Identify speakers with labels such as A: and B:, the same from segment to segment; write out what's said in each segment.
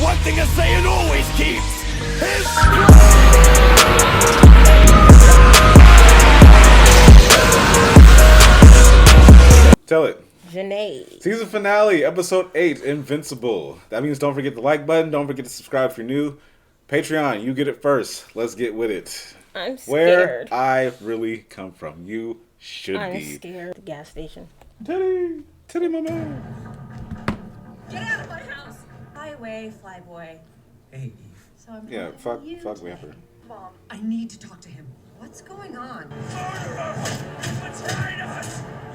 A: one thing a Saiyan always keeps. His
B: Tell it.
C: Janae.
B: Season finale, episode 8, Invincible. That means don't forget the like button. Don't forget to subscribe if you're new. Patreon, you get it first. Let's get with it.
C: I'm scared.
B: Where I really come from. You should be.
C: I'm scared. The gas station.
B: Teddy, my man.
D: Get out of my house! Fly away, flyboy.
E: Hey, Eve.
D: So I'm
B: Yeah,
D: calling you
B: fuck
D: today.
B: Vamper.
D: Mom,
E: I need to talk to him.
D: what's going on?
E: You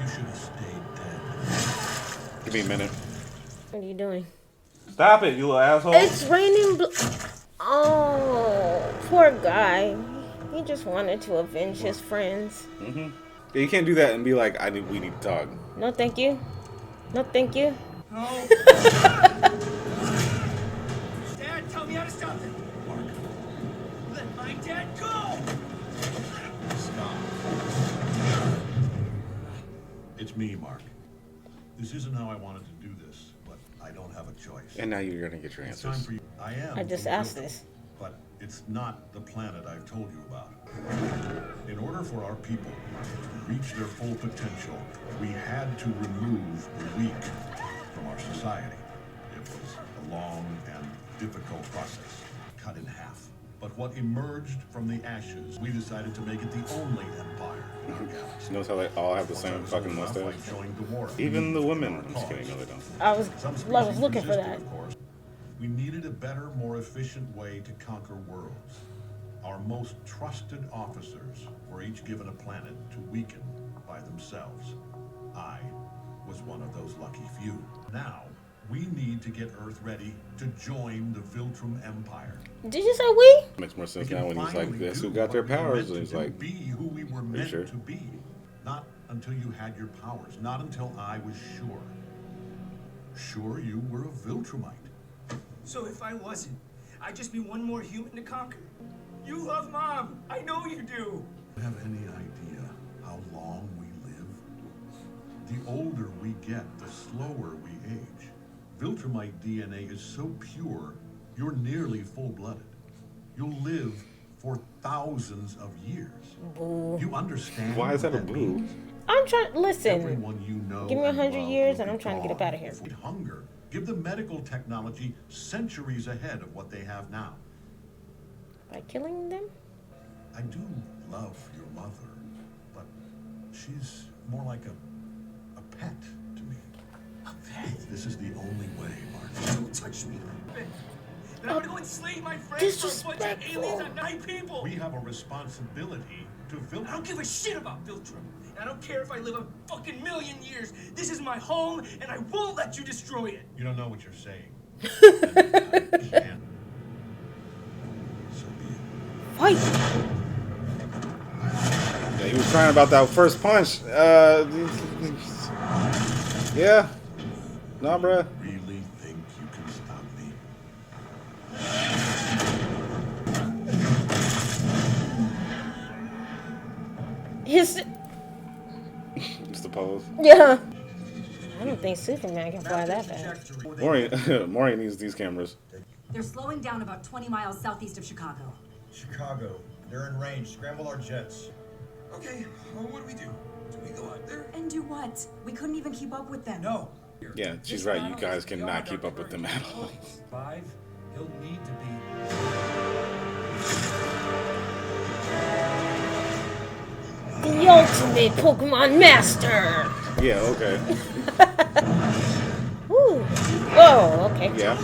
E: should have stayed dead.
B: Give me a minute.
C: What are you doing?
B: Stop it, you little asshole.
C: It's raining Oh, poor guy. He just wanted to avenge his friends.
B: Yeah, you can't do that and be like, we need to talk.
C: No, thank you. No, thank you.
E: No. Dad, tell me how to stop it. Mark, let my dad go.
F: Stop. It's me, Mark. This isn't how I wanted to do this, but I don't have a choice.
B: And now you're gonna get your
F: It's time
B: answers.
F: for you. I am.
C: I just asked this.
F: But it's not the planet I've told you about. In order for our people to reach their full potential, we had to remove the weak from our society. It was a long and difficult process, cut in half. But what emerged from the ashes, we decided to make it the only empire in our galaxy.
B: Notice how they all have the same fucking mustache?
F: Like showing the war.
B: Even the women. I'm just kidding, no they don't.
C: I was
F: Some
C: looking for
F: resisted,
C: that.
F: of course. We needed a better, more efficient way to conquer worlds. Our most trusted officers were each given a planet to weaken by themselves. I was one of those lucky few. Now, we need to get Earth ready to join the Viltrum Empire.
C: Did you say we?
B: Makes more
F: We
B: sense
F: can
B: now when he's like,
F: finally
B: guess who
F: do
B: got their
F: what we were
B: powers?
F: meant
B: And he's
F: to
B: like,
F: be who we were meant
B: sure?
F: to be. Not until you had your powers. Not until I was sure. Sure you were a Viltrumite.
E: So if I wasn't, I'd just be one more human to conquer. You love Mom. I know you do.
F: Do you have any idea how long we live? The older we get, the slower we age. Viltrumite DNA is so pure, you're nearly full-blooded. You'll live for thousands of years.
C: Boo.
F: You understand?
B: why is that a
F: what
B: boo?
F: means?
C: I'm trying. Listen.
F: Everyone you know
C: Give me
F: and
C: 100
F: love
C: years
F: will
C: and I'm
F: be
C: trying to get up
F: gone
C: out of here.
F: if we hunger. Give the medical technology centuries ahead of what they have now.
C: By killing them?
F: I do love your mother, but she's more like a pet to me.
E: A pet?
F: This is the only way, Mark.
E: Don't touch me. Then I'm gonna go enslave my friends for a bunch of aliens and 9 people.
F: We have a responsibility to
E: I
F: Viltrum.
E: don't give a shit about Viltrum. I don't care if I live a fucking million years. This is my home, and I won't let you destroy it.
F: You don't know what you're saying. And I can't. So be it.
C: Fight!
B: Yeah, he was crying about that first punch. Yeah. Nah, bruh.
F: Really think you can stop me?
C: His.
B: Just the pose.
C: Yeah. I don't think Superman can fly that fast.
B: Maury needs these cameras.
D: They're slowing down about 20 miles southeast of Chicago.
G: Chicago. They're in range. Scramble our jets.
E: Okay, well, what do we do? Do we go out there?
D: And do what? We couldn't even keep up with them.
E: No.
B: Yeah, she's right. You guys cannot keep up with them at all.
E: 5, he'll need to be.
C: The ultimate Pokemon Master!
B: Yeah, okay.
C: Woo. Whoa, okay.
B: Yeah.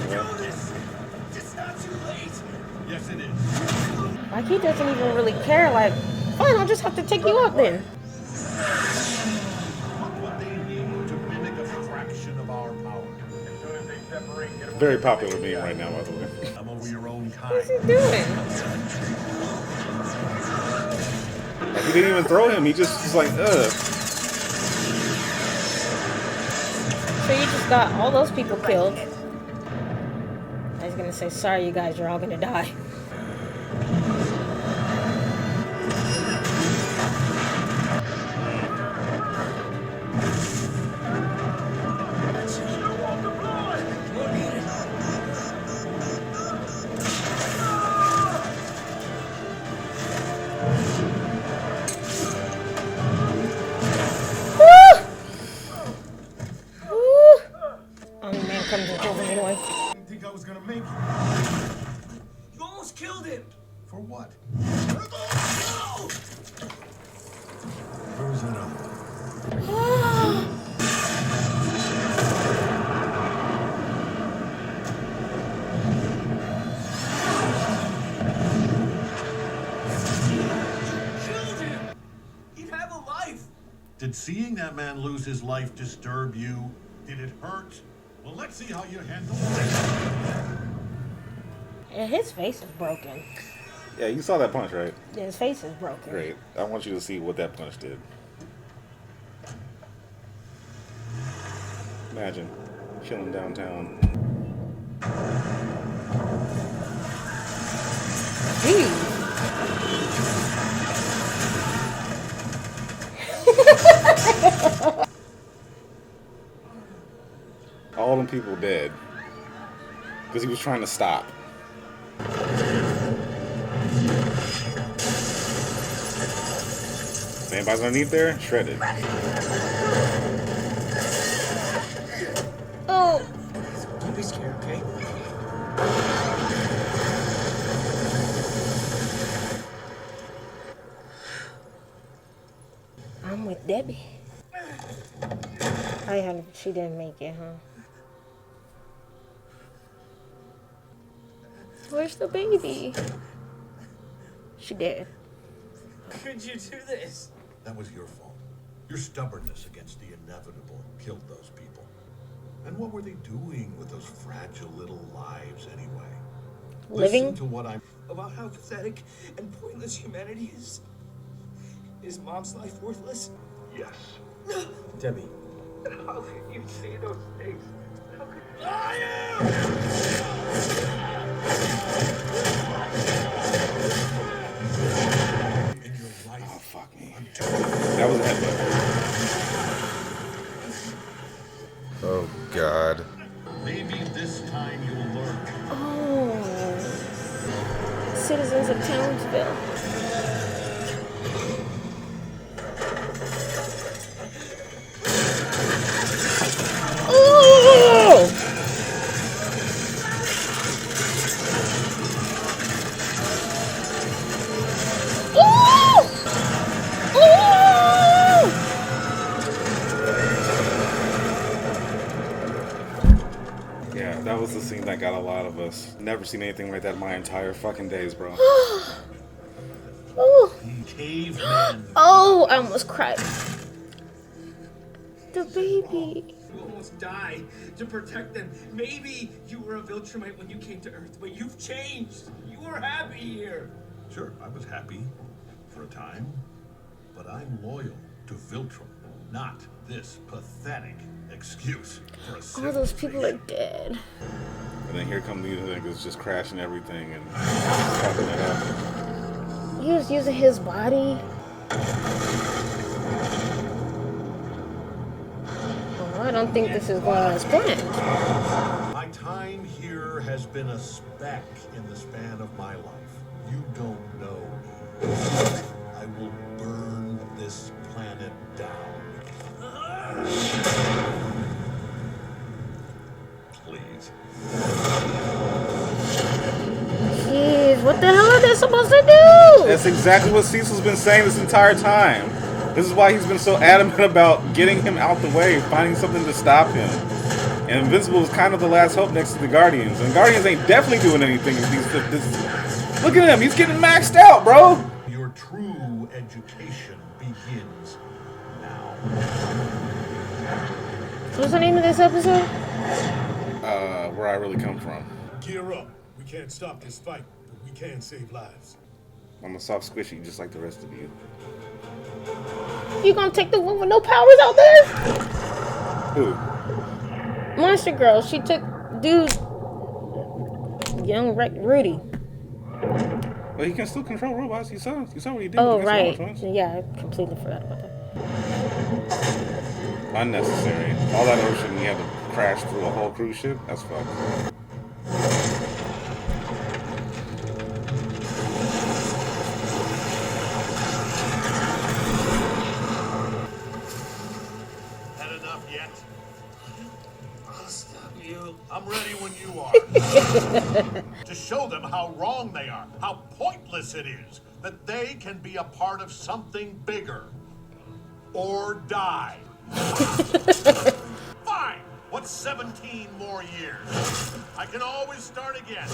E: It's not too late.
F: Yes, it is.
C: Like, he doesn't even really care. Like, fine, I'll just have to take you out then.
F: What they need to mimic a fraction of our power.
G: As soon as they separate, get 'em
B: Very popular meme right now, by the way.
F: I'm over your own
C: What's
F: kind.
C: he doing?
B: Like, he didn't even throw him. He just was like, ugh.
C: So you just got all those people killed. I was gonna say, sorry, you guys, you're all gonna die.
F: I was gonna make you.
E: You almost killed him.
F: For what?
E: No!
F: Where was that other one?
E: Killed him. He'd have a life.
F: Did seeing that man lose his life disturb you? Did it hurt? Well, let's see how you handle it.
C: And his face is broken.
B: Yeah, you saw that punch, right?
C: Yeah, his face is broken.
B: Great. I want you to see what that punch did. Imagine chilling downtown.
C: Jeez.
B: All them people dead because he was trying to stop. If anybody's underneath there, shredded.
C: Oh.
E: Don't be scared, okay?
C: I'm with Debbie. She didn't make it, huh? Where's the baby? She did.
E: How could you do this?
F: That was your fault. Your stubbornness against the inevitable killed those people. And what were they doing with those fragile little lives anyway?
C: Living?
F: Listen to what I'm...
E: About how pathetic and pointless humanity is. Is Mom's life worthless?
F: Yes.
E: Debbie. How can you say those things? How could
F: In your life.
B: Oh, fuck me. That was a headbutt. Oh, God.
F: Maybe this time you'll learn.
C: Oh. Citizens of Townsville.
B: Yeah, that was the scene that got a lot of us. Never seen anything like that in my entire fucking days, bro.
C: Ooh.
F: Caveman.
C: Oh, I almost cried. The baby.
E: you almost died to protect them? Maybe you were a Viltrumite when you came to Earth, but you've changed. You were happy here.
F: Sure, I was happy for a time, but I'm loyal to Viltrum, not this pathetic excuse for a
C: All those people are
F: civilization.
C: dead.
B: And then here come these niggas just crashing everything and fucking it up.
C: He was using his body. Well, I don't think this is going as planned.
F: My time here has been a speck in the span of my life. You don't know me. I will burn this planet down. Please.
C: Jeez, what the hell are they supposed to do?
B: That's exactly what Cecil's been saying this entire time. This is why he's been so adamant about getting him out the way, finding something to stop him. And Invincible is kind of the last hope next to the Guardians. And Guardians ain't definitely doing anything. Look at him, he's getting maxed out, bro.
F: Your true education begins now.
C: What's the name of this episode?
B: Where I really come from.
A: Gear up. We can't stop this fight, but we can save lives.
B: I'm a soft squishy just like the rest of you.
C: You gonna take the one with no powers out there?
B: Who?
C: Monster Girl. She took dude, young Rudy.
B: But he can still control robots. You saw what he did.
C: Oh
B: with
C: right.
B: the Twins.
C: Yeah, I completely forgot about that.
B: Unnecessary. All that ocean, he had to crash through a whole cruise ship. That's fucked.
F: Had enough yet?
E: I'll stop you.
F: I'm ready when you are. To show them how wrong they are, how pointless it is, that they can be a part of something bigger. Or die. Fine! What's 17 more years? I can always start again.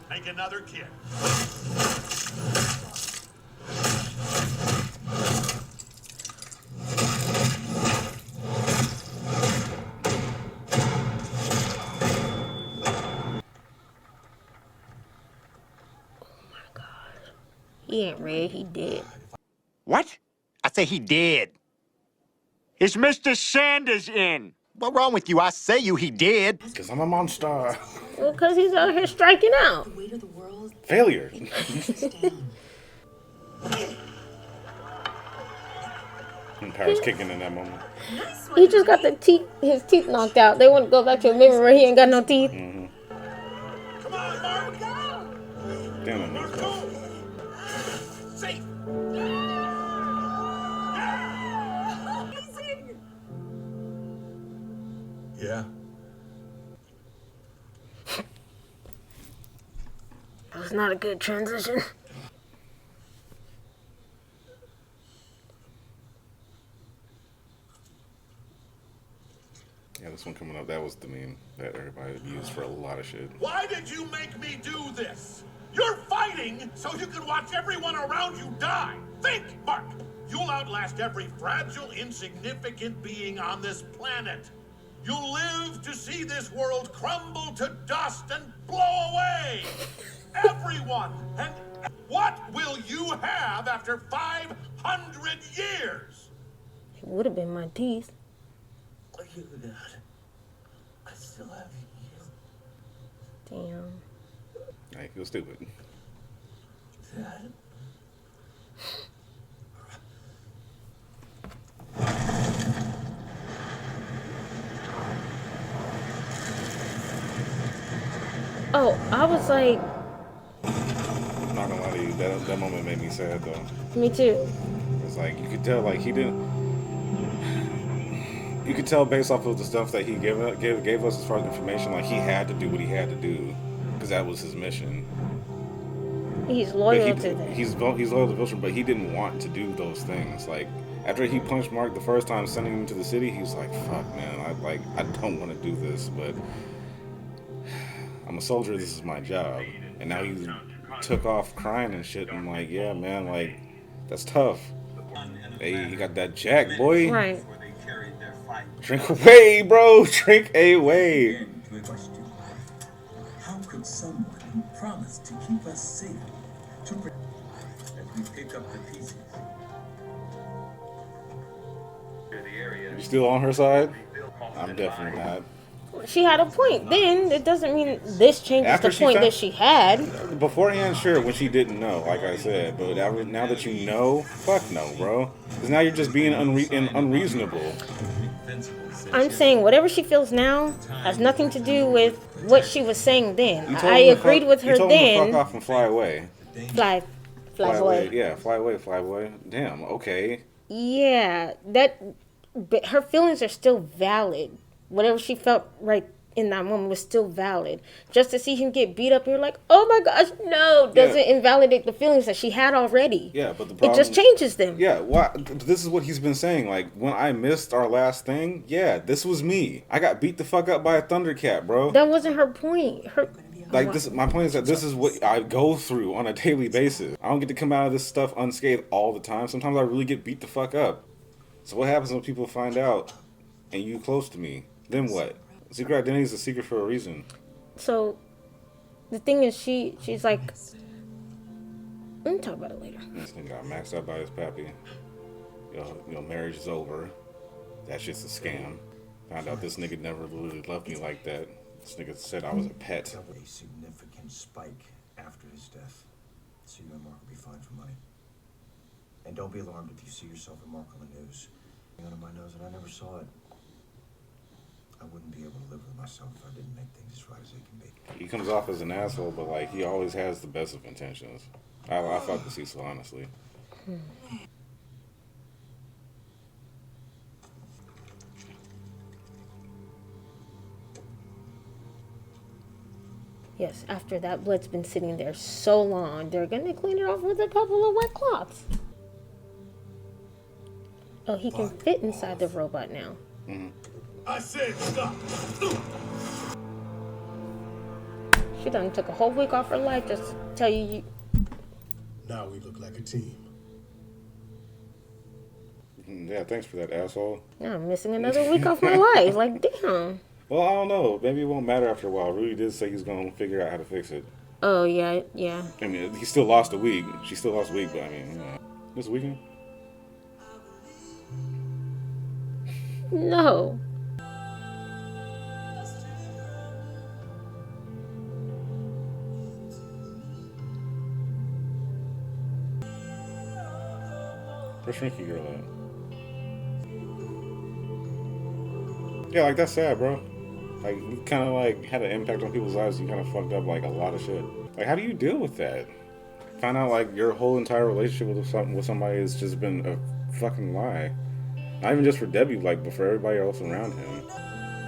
F: Make another kid.
C: He ain't red, he dead.
H: What? I say he did. Is Mr. Sanders in? What wrong with you? I say he did.
B: Because I'm a monster.
C: Well, because he's out here striking out.
D: The weight of the world.
B: Failure. And Power's kicking in that moment.
C: He just got his teeth knocked out. They want to go back to a memory where he ain't got no teeth.
B: Mm-hmm.
F: Come on, Mark!
B: Damn it, Mark.
F: Safe! Yeah.
C: That was not a good transition.
B: Yeah, this one coming up, that was the meme that everybody used for a lot of shit.
F: Why did you make me do this? You're fighting so you can watch everyone around you die. Think, Mark. You'll outlast every fragile, insignificant being on this planet. You'll live to see this world crumble to dust and blow away. Everyone. And what will you have after 500 years?
C: It would have been my teeth.
E: Are you Dad? I still have you.
C: Damn.
B: I feel stupid.
E: Dad?
C: Oh, I was like,
B: I'm not gonna lie to you, that moment made me sad though.
C: me too.
B: It's like, you could tell, like, he didn't. You could tell based off of the stuff that he gave us as far as information, like, he had to do what he had to do because that was his mission.
C: He's
B: But
C: loyal to that.
B: he's loyal to Viltrum, but he didn't want to do those things. Like, after he punched Mark the first time, sending him to the city, he was like, "Fuck, man, I don't want to do this, but I'm a soldier. This is my job." And now he took off crying and shit. I'm like, yeah, man, like, that's tough. Hey, he got that jack, boy.
C: Right.
B: Drink away, bro. Drink away.
I: How could someone who promised to keep us safe to that we pick up the pieces?
B: You still on her side? I'm definitely not.
C: She had a point. Then it doesn't mean this changes
B: After
C: the
B: she
C: point
B: found-
C: that she had.
B: Beforehand, sure, when she didn't know, like I said. But now that you know, fuck no, bro. Because now you're just being unreasonable.
C: I'm saying whatever she feels now has nothing to do with what she was saying then.
B: You told
C: I
B: him to
C: agreed
B: fuck-
C: with her
B: you told him to
C: then.
B: fuck off and fly away.
C: Fly away.
B: Yeah, fly away. Damn, okay.
C: Yeah, but her feelings are still valid. Whatever she felt right in that moment was still valid. Just to see him get beat up, you're like, oh my gosh, no, doesn't invalidate the feelings that she had already.
B: Yeah, but the problem,
C: it just changes them.
B: Yeah, this is what he's been saying. Like, when I missed our last thing, yeah, this was me. I got beat the fuck up by a Thundercat, bro.
C: That wasn't her point.
B: My point is that this is what I go through on a daily basis. I don't get to come out of this stuff unscathed all the time. Sometimes I really get beat the fuck up. So what happens when people find out and you close to me? Then what? Secret identity is a secret for a reason.
C: So the thing is, she's like, let me talk about it later.
B: This nigga got maxed out by his pappy. Yo, marriage is over. That shit's a scam. Found out this nigga never really loved me like that. This nigga said I was a pet.
G: A significant spike after his death. So you and Mark will be fine for money. And don't be alarmed if you see yourself and Mark on the news. Under my nose and I never saw it. I wouldn't be able to live with myself if I didn't make things as right as they can be.
B: He comes off as an asshole, but like he always has the best of intentions. I fuck with Cecil, honestly.
C: Yes, after that blood's been sitting there so long, they're gonna clean it off with a couple of wet cloths. Oh, he can fit inside the robot now.
A: I said stop.
C: She done took a whole week off her life just to tell you.
A: Now we look like a team.
B: Yeah, thanks for that, asshole.
C: Now I'm missing another week off my life. Like, damn.
B: Well, I don't know. Maybe it won't matter after a while. Rudy did say he's going to figure out how to fix it.
C: Oh, yeah, yeah.
B: I mean, he still lost a week. She still lost a week, but I mean, this weekend?
C: No.
B: Where's Shrinky Girl at? Yeah, like, that's sad, bro. Like, you kind of, like, had an impact on people's lives. You kind of fucked up, like, a lot of shit. Like, how do you deal with that? Find out, like, your whole entire relationship with somebody has just been a fucking lie. Not even just for Debbie, like, but for everybody else around him.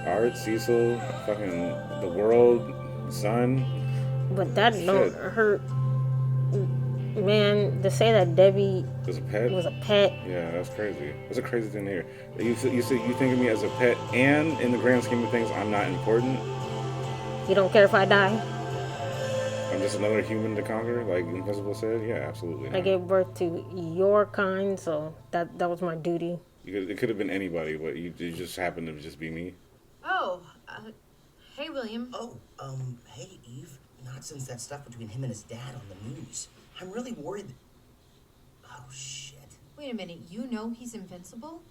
B: Art, Cecil, fucking the world, son.
C: But that don't hurt. Man, to say that Debbie
B: was a pet. Yeah, that's crazy. That's a crazy thing to hear. You think of me as a pet, and in the grand scheme of things, I'm not important.
C: You don't care if I die?
B: I'm just another human to conquer, like Invincible said. Yeah, absolutely.
C: I gave birth to your kind, so that was my duty.
B: It could have been anybody, but you just happened to just be me.
D: Oh, hey, William.
J: Oh, hey, Eve. Not since that stuff between him and his dad on the news. I'm really worried. Oh, shit.
D: Wait a minute, you know he's invincible?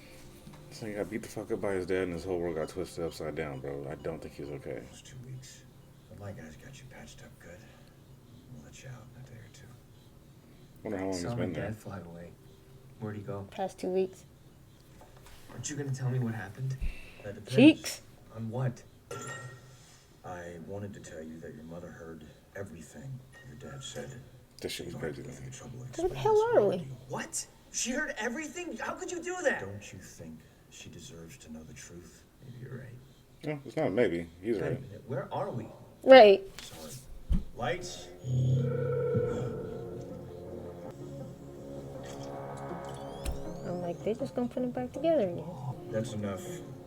B: So he got beat the fuck up by his dad, and his whole world got twisted upside down, bro. I don't think he's okay.
G: It's 2 weeks. But my guys got you patched up good. We'll let you out in a day or two.
B: Wonder how long he's been there.
E: Dad fly away. Where'd he go?
C: Past 2 weeks.
E: Aren't you gonna tell me what happened?
G: That depends.
C: Cheeks.
E: On what?
G: I wanted to tell you that your mother heard everything your dad said.
B: This shit was crazy, man.
C: Where the hell are we?
E: What? She heard everything? How could you do that?
G: Don't you think she deserves to know the truth?
E: Maybe you're right.
B: No, it's not maybe. He's
E: Wait a
B: right.
E: minute, where are we?
C: Right.
G: Sorry. Lights.
C: I'm like, they just gonna put it back together again.
G: That's enough.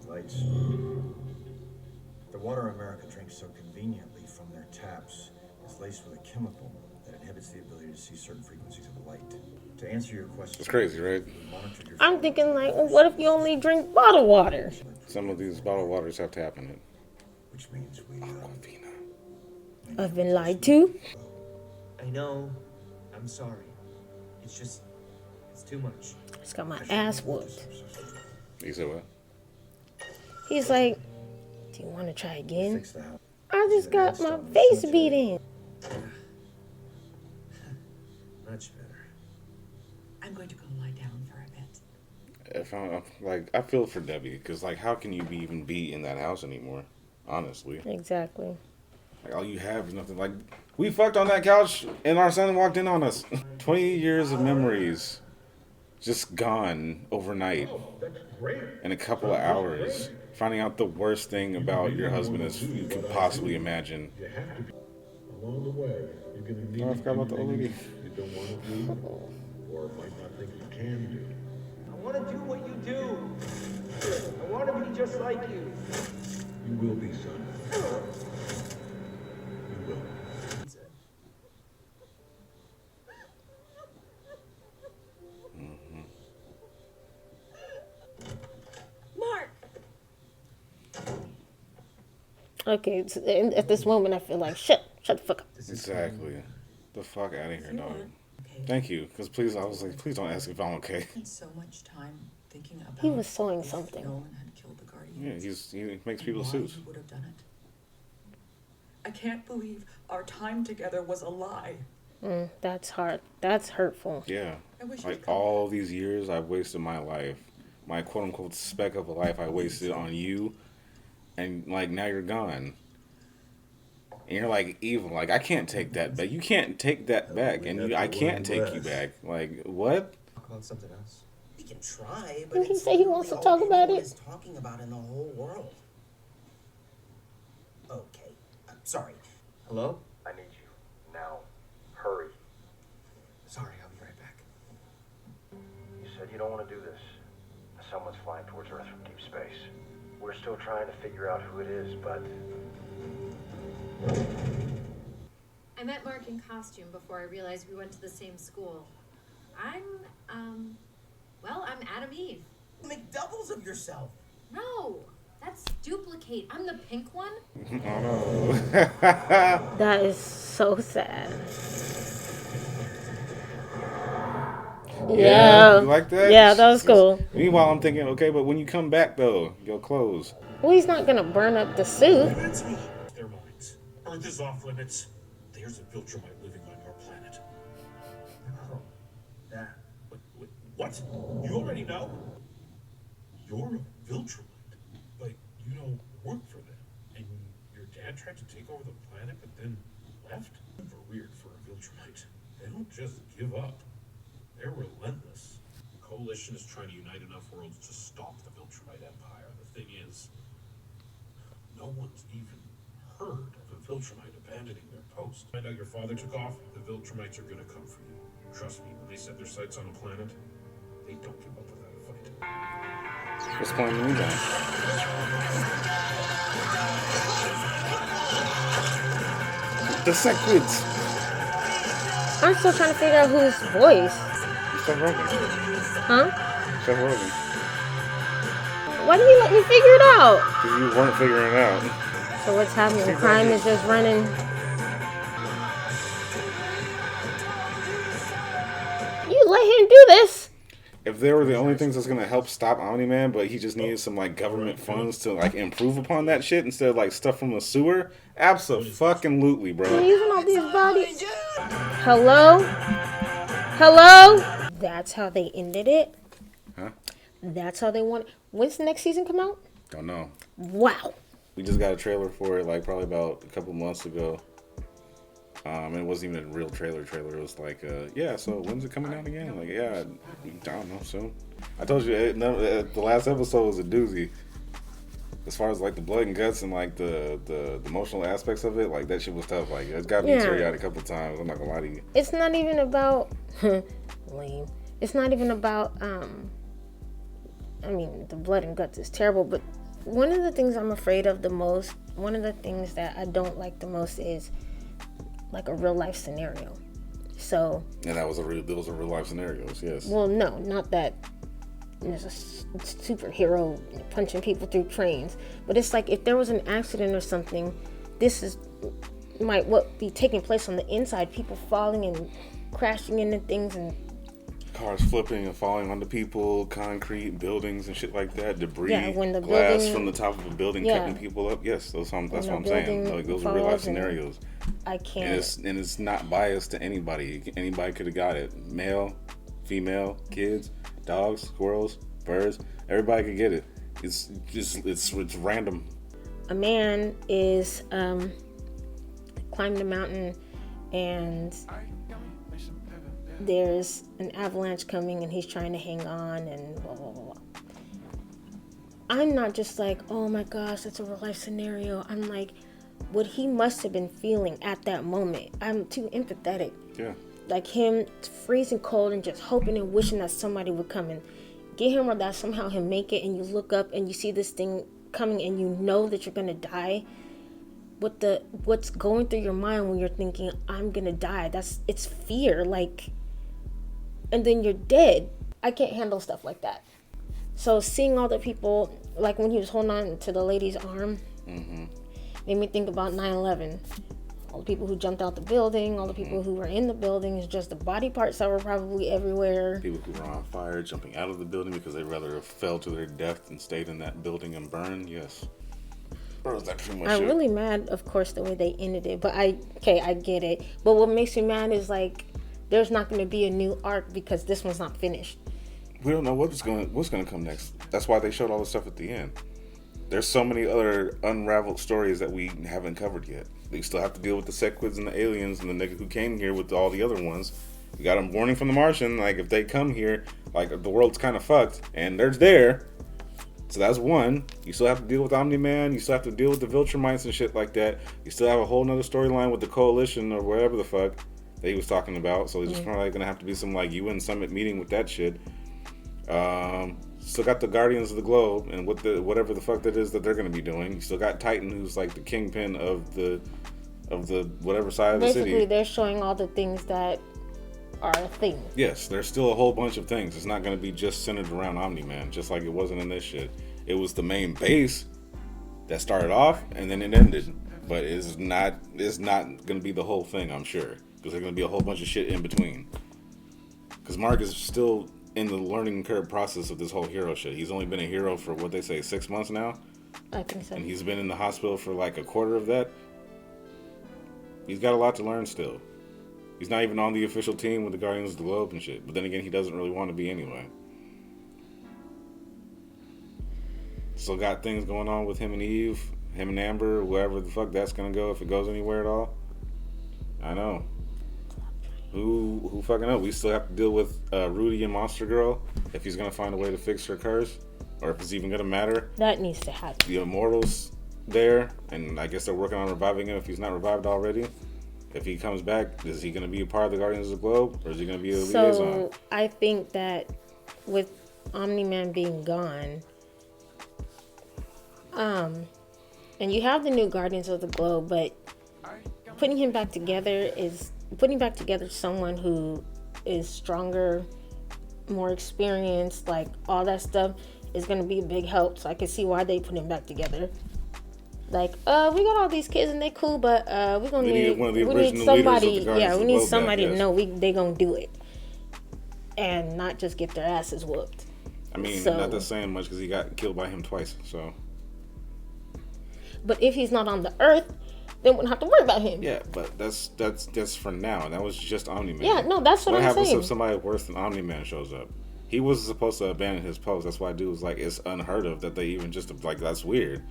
G: Lights. The water America drinks so conveniently from their taps is laced with a chemical that inhibits the ability to see certain frequencies of light. To answer your question,
B: It's crazy, right?
C: I'm thinking like, well, what if you only drink bottled water?
B: Some of these bottled waters have tap in it.
G: Which means we.
C: I've been lied to.
E: I know. I'm sorry. It's too much.
C: Just got my ass whooped.
B: You said what?
C: He's like, do you want to try again?
G: Fix the house.
C: I just got my face beat in.
E: Much better.
D: I'm going to go lie down for a bit.
B: If I'm like, I feel for Debbie, because like, how can you even be in that house anymore? Honestly,
C: Exactly.
B: like all you have is nothing. Like, we fucked on that couch, and our son walked in on us. 20 years of memories, just gone overnight, in a couple of hours. Finding out the worst thing about your husband as you could possibly imagine.
F: Along the way, you're gonna need
B: Oh, I forgot about the old lady.
F: you don't want to do, or might not think you can do.
E: I want to do what you do. I want to be just like you.
F: You will be, son. You will.
D: Mark!
C: Okay, so at this moment, I feel like, shut the fuck up.
B: Exactly. The fuck out of here, dog. Thank you, because please, I was like, please don't ask if I'm okay.
D: I spent so much time thinking about
C: He was sewing
D: if
C: something.
D: Nolan had killed the
B: Yeah,
D: Guardians.
B: he makes people
D: why
B: suits.
D: he would have done it. I can't believe our time together was a lie.
C: That's hard. That's hurtful.
B: Yeah.
D: I wish
B: Like
D: you'd come
B: all these years I've wasted my life. My quote unquote speck of a life I wasted on you, and like now you're gone. And you're like evil. Like I can't take that back. You can't take that back, and I can't take you back. Like what?
E: Talk about something else.
J: We can try, but
C: Didn't he
J: it's
C: say he wants to
J: literally all
C: talk about
J: anyone
C: it?
J: is talking about in the whole world. Okay, I'm sorry.
G: Hello? I need you. Now. Hurry.
E: Sorry, I'll be right back.
G: You said you don't want to do this. Someone's flying towards Earth from deep space. We're still trying to figure out who it is, but...
K: I met Mark in costume before I realized we went to the same school. I'm Adam Eve.
J: Make doubles of yourself.
K: No, that's duplicate. I'm the pink one.
B: Oh no.
C: That is so sad. Yeah.
B: You like that?
C: Yeah, that was cool.
B: Meanwhile, I'm thinking, okay, but when you come back though, your clothes.
C: Well, he's not gonna burn up the suit.
A: That's me. Their minds. Earth is off limits. There's a Viltrumite living on your planet.
E: Oh, that.
A: What? You already know? You're a Viltrumite, but you don't work for them. And your dad tried to take over the planet, but then left? Super weird for a Viltrumite. They don't just give up. They're relentless. The Coalition is trying to unite enough worlds to stop the Viltrumite Empire. The thing is, no one's even heard of a Viltrumite abandoning their post. Find out your father took off, the Viltrumites are gonna come for you. Trust me, when they set their sights on a planet, they don't give up without a fight.
B: What's playing me down? The Sequids.
C: I'm still trying to figure out whose voice.
B: Seth Rogen.
C: Huh?
B: Seth Rogen.
C: Why didn't you let me figure it out?
B: Because you weren't figuring it out.
C: So what's happening? Crime is just running. You let him do this.
B: If they were the only things that's gonna help stop Omni-Man, but he just needed some like government funds to like improve upon that shit instead of like stuff from the sewer, abso-fucking-lutely, bro.
C: You're using all these bodies. Hello? Hello? That's how they ended it?
B: Huh?
C: That's how they want. When's the next season come out?
B: Don't know.
C: Wow.
B: We just got a trailer for it like probably about a couple months ago. And it wasn't even a real trailer. It was like, yeah, so when's it coming out again? Like, yeah, I don't know, soon. I told you, the last episode was a doozy. As far as like the blood and guts and like the emotional aspects of it, like that shit was tough. Like, it's got me teary-eyed a couple times. I'm not gonna lie to you.
C: It's not even about lame. It's not even about I mean, the blood and guts is terrible, but one of the things I'm afraid of the most, one of the things that I don't like the most is like a real life scenario. So
B: and those are real life scenarios, yes.
C: Well, no, not that there's a superhero punching people through trains, but it's like if there was an accident or something, this might be taking place on the inside, people falling and crashing into things and
B: cars flipping and falling onto people, concrete, buildings and shit like that, debris,
C: when the
B: glass
C: building,
B: from the top of a building cutting people up. Yes, that's what I'm saying. Like, those are real life scenarios.
C: I can't.
B: And it's not biased to anybody. Anybody could have got it. Male, female, kids, dogs, squirrels, birds. Everybody could get it. It's just it's random.
C: A man is climbing a mountain and there's an avalanche coming and he's trying to hang on and blah, blah, blah, blah. I'm not just like, oh my gosh, that's a real life scenario. I'm like, what he must have been feeling at that moment. I'm too empathetic.
B: Yeah.
C: Like him freezing cold and just hoping and wishing that somebody would come and get him or that somehow he'll make it, and you look up and you see this thing coming and you know that you're going to die. What's going through your mind when you're thinking, I'm going to die? It's fear. Like, and then you're dead. I can't handle stuff like that. So seeing all the people, like when he was holding on to the lady's arm, made me think about 9/11. All the people who jumped out the building, all the people who were in the building, it's just the body parts that were probably everywhere.
B: People who were on fire, jumping out of the building because they'd rather have fell to their death than stayed in that building and burned. Yes. Bro, is that pretty much
C: I'm really mad, of course, the way they ended it. But I get it. But what makes me mad is like, there's not going to be a new arc because this one's not finished.
B: We don't know what's going to come next. That's why they showed all the stuff at the end. There's so many other unraveled stories that we haven't covered yet. They still have to deal with the Sequids and the aliens and the nigga who came here with all the other ones. We got a warning from the Martian, like if they come here, like the world's kind of fucked, and they're there. So that's one. You still have to deal with Omni-Man. You still have to deal with the Viltrumites and shit like that. You still have a whole nother storyline with the Coalition or whatever the fuck that he was talking about. So there's probably going to have to be some like UN summit meeting with that shit. Still got the Guardians of the Globe and whatever the fuck that is that they're going to be doing. You still got Titan, who's like the kingpin of the whatever side of the city.
C: Basically, they're showing all the things that are a thing.
B: Yes, there's still a whole bunch of things. It's not going to be just centered around Omni-Man, just like it wasn't in this shit. It was the main base that started off and then it ended. But it's not going to be the whole thing, I'm sure. Because there's going to be a whole bunch of shit in between. Because Mark is still in the learning curve process of this whole hero shit. He's only been a hero for, what they say, 6 months now?
C: I think so.
B: And he's been in the hospital for like a quarter of that. He's got a lot to learn still. He's not even on the official team with the Guardians of the Globe and shit. But then again, he doesn't really want to be anyway. Still got things going on with him and Eve, him and Amber, wherever the fuck that's gonna go, if it goes anywhere at all. I know. Who fucking knows? We still have to deal with Rudy and Monster Girl, if he's gonna find a way to fix her curse, or if it's even gonna matter.
C: That needs to happen.
B: The Immortals there, and I guess they're working on reviving him if he's not revived already. If he comes back, is he gonna be a part of the Guardians of the Globe, or is he gonna be a liaison?
C: So I think that with Omni-Man being gone, and you have the new Guardians of the Globe, but putting back together someone who is stronger, more experienced, like all that stuff is going to be a big help. So I can see why they put him back together. Like, we got all these kids and they cool, but we're gonna need somebody. Yeah, we need somebody to know they gonna do it, and not just get their asses whooped.
B: I mean, not that saying much because he got killed by him twice. So,
C: but if he's not on the Earth, then we don't have to worry about him.
B: Yeah, but that's for now, and that was just Omni-Man.
C: Yeah, no, that's what I'm saying.
B: What happens if somebody worse than Omni-Man shows up? He wasn't supposed to abandon his post. That's why dude was like, it's unheard of that they even just like, that's weird.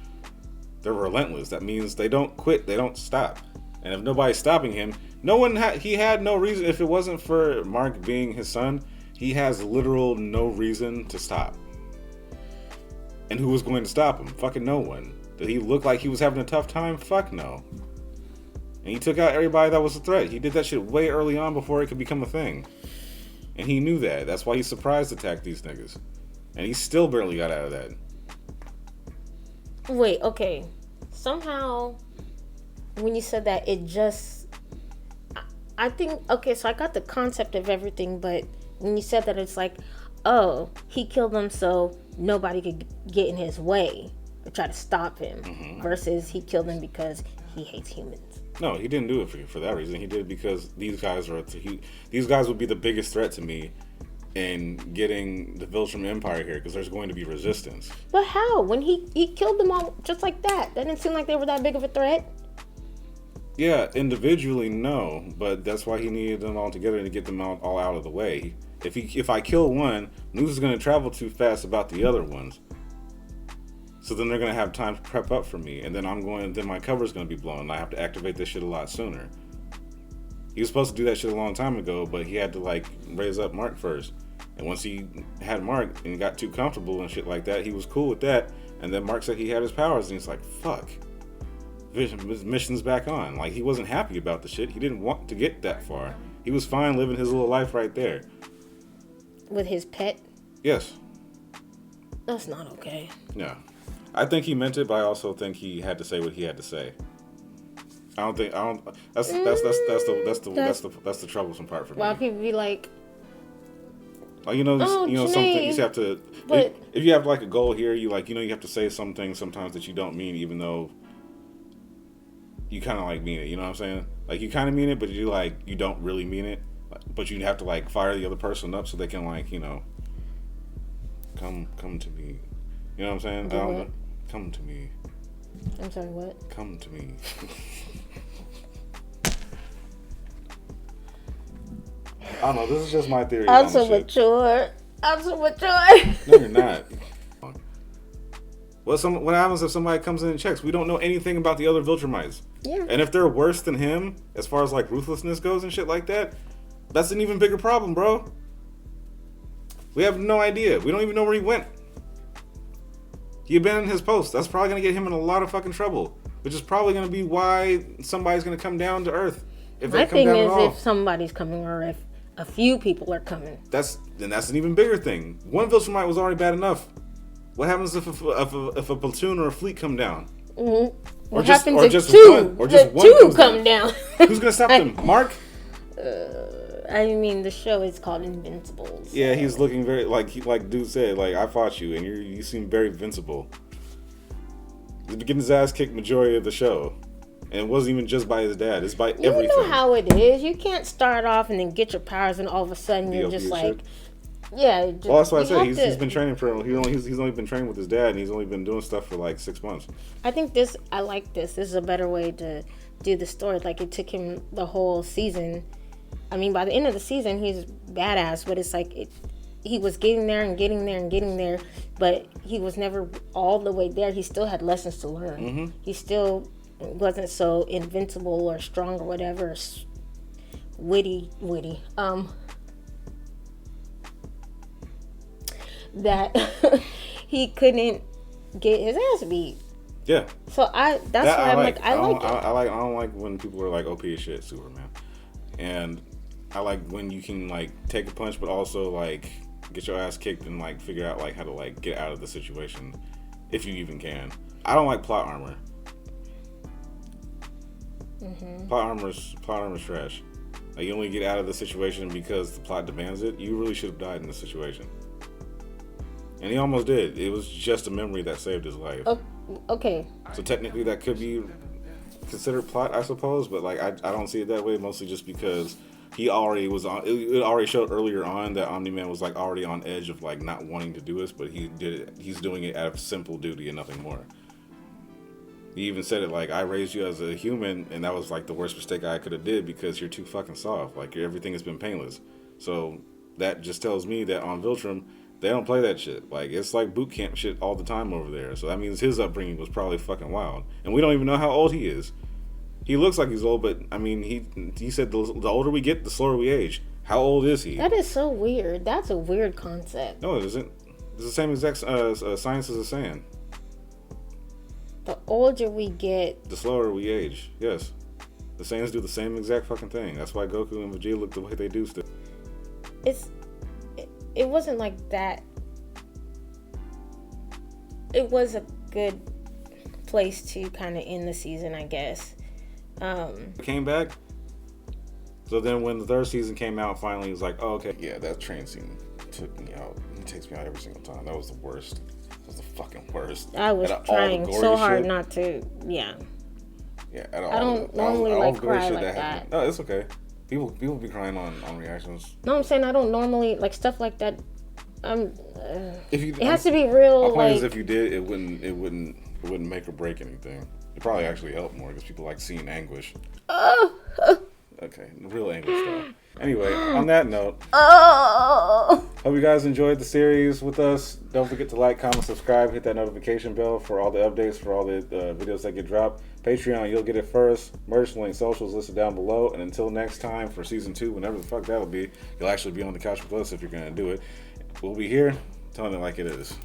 B: They're relentless. That means they don't quit. They don't stop. And if nobody's stopping him, he had no reason. If it wasn't for Mark being his son, he has literal no reason to stop. And who was going to stop him? Fucking no one. Did he look like he was having a tough time? Fuck no. And he took out everybody that was a threat. He did that shit way early on before it could become a thing. And he knew that. That's why he surprise attacked these niggas. And he still barely got out of that.
C: Wait, okay. Somehow, when you said that, it just... I think... Okay, so I got the concept of everything, but when you said that, it's like, oh, he killed them so nobody could get in his way or try to stop him. Mm-hmm. Versus he killed them because he hates humans.
B: No, he didn't do it for that reason. He did it because these guys would be the biggest threat to me in getting the Viltrum Empire here, because there's going to be resistance.
C: But how? When he killed them all just like that? That didn't seem like they were that big of a threat.
B: Yeah, individually, no. But that's why he needed them all together to get them all out of the way. If I kill one, news is going to travel too fast about the other ones. So then they're going to have time to prep up for me. And then then my cover's going to be blown. And I have to activate this shit a lot sooner. He was supposed to do that shit a long time ago, but he had to raise up Mark first. And once he had Mark and got too comfortable and shit like that, he was cool with that. And then Mark said he had his powers, and he's like, fuck. His mission's back on. Like, he wasn't happy about the shit. He didn't want to get that far. He was fine living his little life right there.
C: With his pet?
B: Yes.
C: That's not okay.
B: No. I think he meant it, but I also think he had to say what he had to say. That's the troublesome part for me.
C: Why people be like,
B: something you have to. If you have a goal here, you have to say something sometimes that you don't mean, even though you kind of mean it. You know what I'm saying? You kind of mean it, but you don't really mean it. But you have to fire the other person up so they can come to me. You know what I'm saying? Come to me.
C: I'm sorry, what?
B: Come to me. I don't know. This is just my theory.
C: I'm so mature.
B: No, you're not. What happens if somebody comes in and checks? We don't know anything about the other Viltrumites.
C: Yeah.
B: And if they're worse than him, as far as ruthlessness goes and shit like that, that's an even bigger problem, bro. We have no idea. We don't even know where he went. He abandoned his post. That's probably gonna get him in a lot of fucking trouble, which is probably gonna be why somebody's gonna come down to Earth. If they
C: My
B: come
C: thing
B: down
C: is
B: at all.
C: if somebody's coming or if a few people are coming.
B: That's an even bigger thing. One Viltrumite was already bad enough. What happens if a platoon or a fleet come down?
C: Mm-hmm. What
B: just,
C: happens
B: or
C: if
B: just
C: two?
B: one, or just
C: the
B: one
C: two
B: comes
C: come down?
B: Who's gonna stop them? Mark?
C: I mean, the show is called Invincible. So.
B: Yeah, he's looking very like dude said, like, I fought you and you seem very invincible. He's been getting his ass kicked majority of the show. And it wasn't even just by his dad, it's by everything.
C: You know how it is. You can't start off and then get your powers and all of a sudden you're just like, yeah. Just,
B: well, that's why I say he's been training for. He's only been training with his dad, and he's only been doing stuff for like 6 months.
C: I think I like this. This is a better way to do the story. Like it took him the whole season. I mean, by the end of the season, he's badass. But it's like he was getting there and getting there and getting there, but he was never all the way there. He still had lessons to learn.
B: Mm-hmm.
C: He still wasn't so invincible or strong or whatever. Witty. That he couldn't get his ass beat.
B: Yeah.
C: So that's why I'm like, I like it.
B: I don't like when people are like OP as shit, Superman. And I like when you can like take a punch, but also like get your ass kicked and like figure out like how to like get out of the situation, if you even can. I don't like plot armor.
C: Mm-hmm.
B: Plot armor's trash. Like you only get out of the situation because the plot demands it. You really should have died in the situation. And he almost did. It was just a memory that saved his life.
C: Okay.
B: So technically that could be considered plot, I suppose, but like I don't see it that way, mostly just because he already was on. It already showed earlier on that Omni-Man was like already on edge of like not wanting to do this, but he did it. He's doing it out of simple duty and nothing more. He even said it like, I raised you as a human, and that was like the worst mistake I could have did because you're too fucking soft. Like everything has been painless. So that just tells me that on Viltrum, they don't play that shit. Like it's like boot camp shit all the time over there. So that means his upbringing was probably fucking wild, and we don't even know how old he is. He looks like he's old, but I mean, he said the older we get, the slower we age. How old is he?
C: That is so weird. That's a weird concept.
B: No, it isn't. It's the same exact science is saying.
C: The older we get,
B: the slower we age. Yes, the Saiyans do the same exact fucking thing. That's why Goku and Vegeta look the way they do still.
C: It wasn't like that. It was a good place to kind of end the season, I guess.
B: Came back. So then when the third season came out, finally it was like, oh, okay. Yeah, that train scene took me out. It takes me out every single time. That was the worst. That was the fucking worst.
C: I was trying so hard not to, yeah.
B: Yeah,
C: I don't normally like cry like that.
B: No, it's okay. People be crying on reactions.
C: No, I'm saying I don't normally like stuff like that. It has to be real.
B: My point is, if you did, it wouldn't make or break anything. It probably actually helped more because people like seeing anguish. Okay, real anguish stuff. Anyway, on that note, hope you guys enjoyed the series with us. Don't forget to like, comment, subscribe, hit that notification bell for all the updates, for all the videos that get dropped. Patreon, you'll get it first. Merch link, socials listed down below. And until next time for season 2, whenever the fuck that'll be, you'll actually be on the couch with us if you're gonna do it. We'll be here telling it like it is.